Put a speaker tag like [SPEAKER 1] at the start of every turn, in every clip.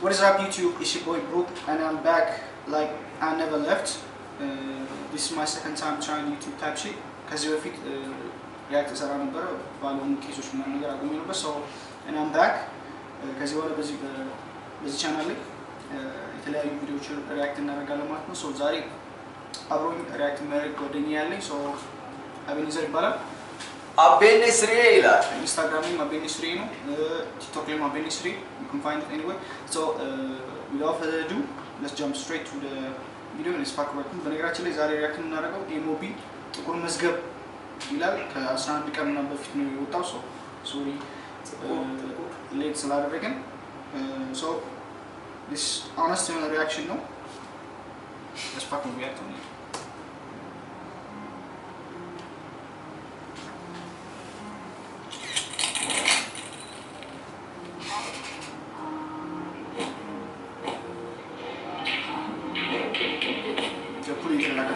[SPEAKER 1] What is up YouTube? It's your boy Brook and I'm back like I never left. This is my second time trying YouTube type shit. Because you fit react to around better, following cases from another argument. So, and I'm back. Because you are busy channel. የተለያዩ ቪዲዮዎች ሪአክት እናደርጋለን ማለት ነው። ሶ ዛሬ አብሮኝ ሪአክት የሚያደርግ ጓደኛዬ ያለኝ ሶ አቤኔዘር ይባላል።
[SPEAKER 2] አቤኔስሪ ይላል።
[SPEAKER 1] ኢንስታግራም አቤኔስሪ ነው። ቲክቶክ ላይ አቤኔስሪ you can find it anyway. So without further ado, let's jump straight to the video and let's talk about it. በነገራችን ላይ ዛሬ ሪአክት እናደርገው ኤሞቢ ጥቁር መዝገብ ይላል። ከ11 ቀን ምናምን በፊት ነው የወጣው። ሶ ሶሪ ሌት ስላደረገን so this honest reaction no let's fucking react on it yo put it in like a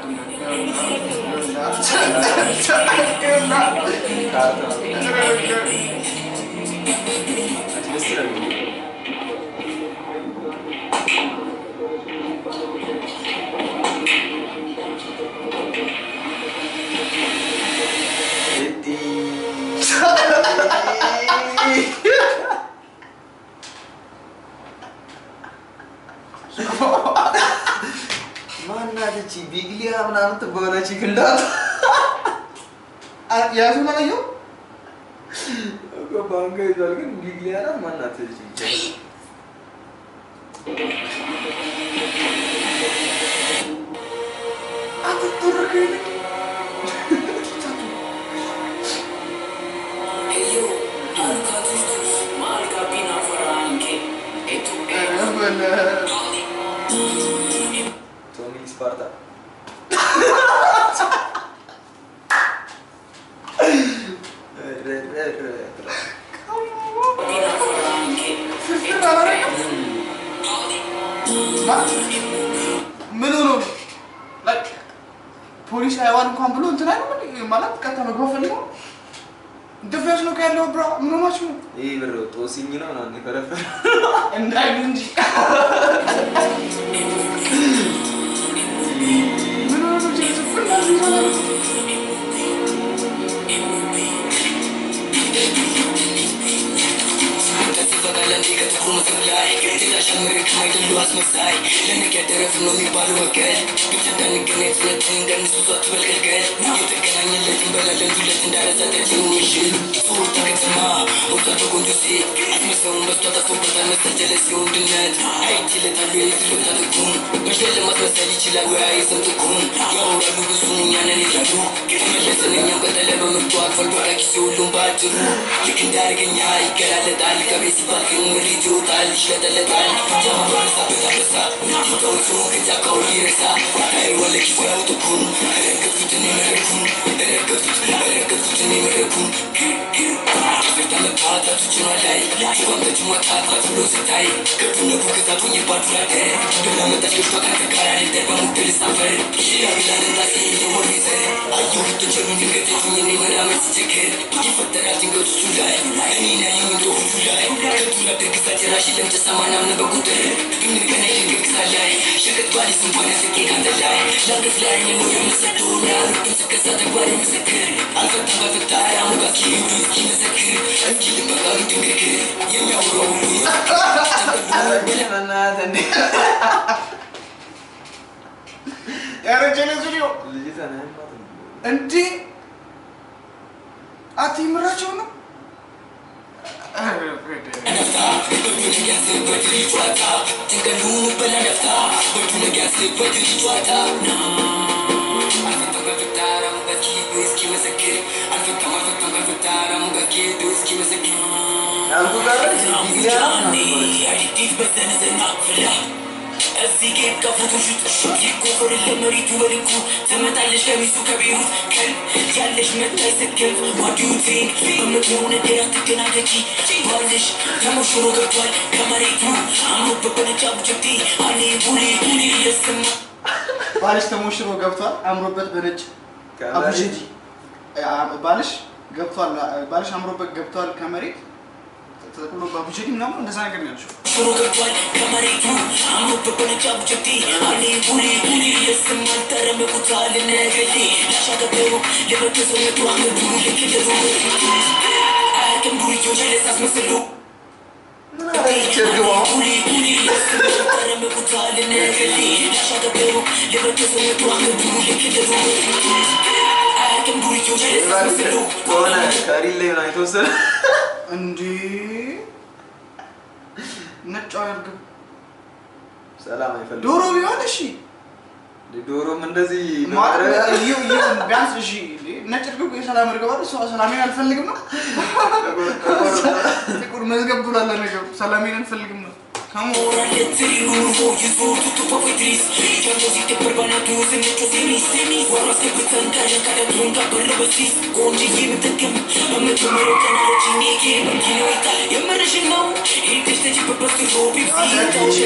[SPEAKER 2] Mana ada Biglia mana tu bola cikendat?
[SPEAKER 1] ya mana yo?
[SPEAKER 2] Aku bangga itu kan Biglia mana tu ciken? Aku turun ni. Tony Sparta.
[SPEAKER 1] ምን ሆኖ like ፖሊስ አይዋን እንኳን ብሎ እንትና ነው ማለት ቀጣ መግባት ፈልገው ድፍረስ ነው ያለው ብራ ምን ሆናችሁ ነው
[SPEAKER 2] ይሄ ብር ጦስኝ ነው ነው ከረፈ
[SPEAKER 1] እንዳይ እንጂ ምን ሆኖ ነው ጀስት እንዴ አትምራቸው ነው
[SPEAKER 3] እዚህ ጌም ከፎቶሹት ይቆፈር ለመሪቱ ወልኩ ተመጣለሽ ከሚሱ ከቢሩት ከል ያለሽ መታይ ስክል what do you think በመሆነ ደራ ተገናገጪ ባልሽ ተሞሽሮ ገብቷል ከመሬቱ አሞት በበነጫ ቡጭቲ አለ ቡሊ ቡሊ ለስማ
[SPEAKER 1] ባልሽ ተሞሽሮ ገብቷል አምሮበት በነጭ አቡጂ ባልሽ ገብቷል ባልሽ አምሮበት ገብቷል ከመሬት ተጠቅሎ ባቡጀዲ ምናምን እንደዛ ነገር ነው ያልሽው
[SPEAKER 3] ሽሮ ገብቷል ከመሬቱ አምሮት በቆነጫ ቡጀዲ አሌ ቡሊ ቡሊ የስማል ተረመቁታል ነገሌ ላሻገበሩ ለበተሰው የቱራመዱ ልክደሩ አያቅም ዱርዮች ለሳስመስሉ ቡሊ ቡሊ የስማል ተረመቁታል ነገሌ ላሻገበሩ ለበተሰው የቱራመዱ ልክደሩ አያቅም ዱርዮች ለሳስመስሉ
[SPEAKER 2] ሆነ ከሪሌ ነው የተወሰነ
[SPEAKER 1] እንዴ ነጭ አርግብ
[SPEAKER 2] ሰላም አይፈልግም
[SPEAKER 1] ዶሮ ቢሆን እሺ
[SPEAKER 2] ዶሮም እንደዚህ
[SPEAKER 1] ቢያንስ እሺ ነጭ አርግብ የሰላም አርግብ አይደል ሰላሜን አልፈልግም ነው ጥቁር መዝገብ ብሏል ነገር ሰላሜን አልፈልግም ነው
[SPEAKER 3] Amore letterino, io sono tutto poco triste Quando si te per banato, se mi trovi Guarda se questa andare, cada tronca per lo bestis Oggi chi mi tekem, a me tu me lo canale cini Che non chi noi ta, io me ne scendo Il teste ci per posto robi, psi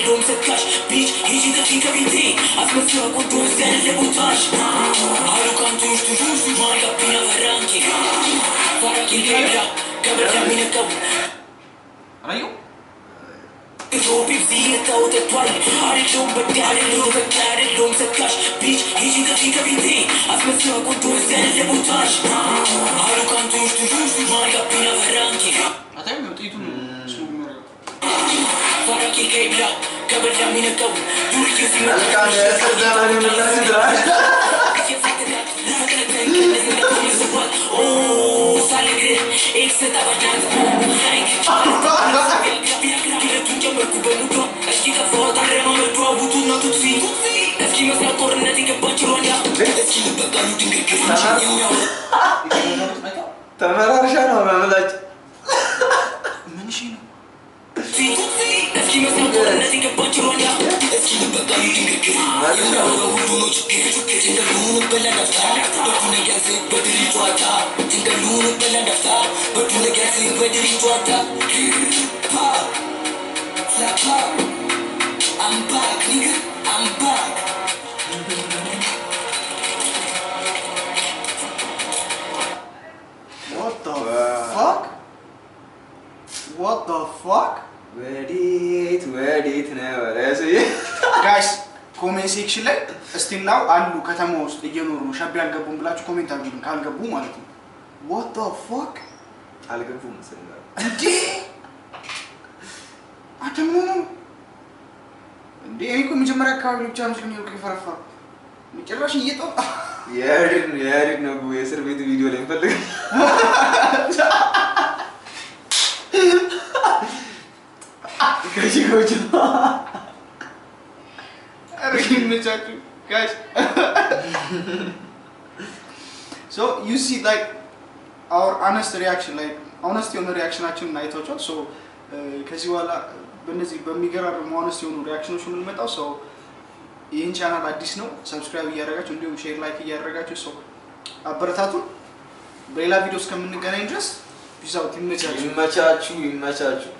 [SPEAKER 3] Don't set cash, bitch, easy to think of it Atmosfera con tu stelle le montage Aro canto, stu, mai capina verranchi Fara chi crebra, cabra cammina capo
[SPEAKER 1] አዩ
[SPEAKER 3] Robi zita o te twali Are don't but daddy no but daddy don't set cash Bitch, easy to think of it Atmosfera con tu stelle le montage Aro canto, stu, mai capina verranchi
[SPEAKER 1] አታዩ ጥይቱን ስሙ ነው
[SPEAKER 3] Fara chi crebra, cabra cammina capo Durki si ma
[SPEAKER 2] አልቃን ያሰዘናን ምላስ ድራሽ
[SPEAKER 3] Oh, salegre, ek se ta bajando Eski ka foda rema me tu abutu na tutsi Eski mas na corna di ke bachironya Eski lu bagalu dinge ke
[SPEAKER 2] ተመራርሻ ነው ማምላጭ
[SPEAKER 1] ምን እሺ ነው
[SPEAKER 3] Eski mas na corna di ke bachironya Eski lu bagalu dinge ke Tinga lunu bella nafta Batune gasi badiri tuata Tinga lunu bella nafta Batune gasi badiri tuata Pop Flap pop I'm back nigga I'm back
[SPEAKER 1] What the fuck? What the fuck?
[SPEAKER 2] ወዴት ነው ራሱ
[SPEAKER 1] ጋይስ ኮሜንት ሴክሽን ላይ እስቲል ናው አሉ ከተማ ውስጥ እየኖሩ ነው ሻቢ አልገቡም ብላችሁ ኮሜንት አድርጉልኝ ካልገቡ ማለት ነው What the fuck?
[SPEAKER 2] አልገቡም መሰለኝ
[SPEAKER 1] እንዴ አተሙ እንዴ እኮ መጀመሪያ አካባቢ ብቻ ነው ስለሚወቅ ይፈረፋ መጨረሻ እየጠጣ
[SPEAKER 2] ያሪድ ነው የእስር ቤት ቪዲዮ ላይ እንፈልግ ከጂጎች
[SPEAKER 1] guys so you see like our honest reaction like honest የሆነ ሪአክሽናችንን አይታችኋል so ከዚህ በኋላ በእነዚህ በሚገራርሙ honest የሆኑ ሪአክሽኖች ነው የምንመጣው so ይህን ቻናል አዲስ ነው ሰብስክራይብ እያደረጋችሁ እንዲሁም ሼር ላይክ እያደረጋችሁ so አበረታቱን በሌላ ቪዲዮ እስከምንገናኝ ድረስ ፒስ አውት ይመቻችሁ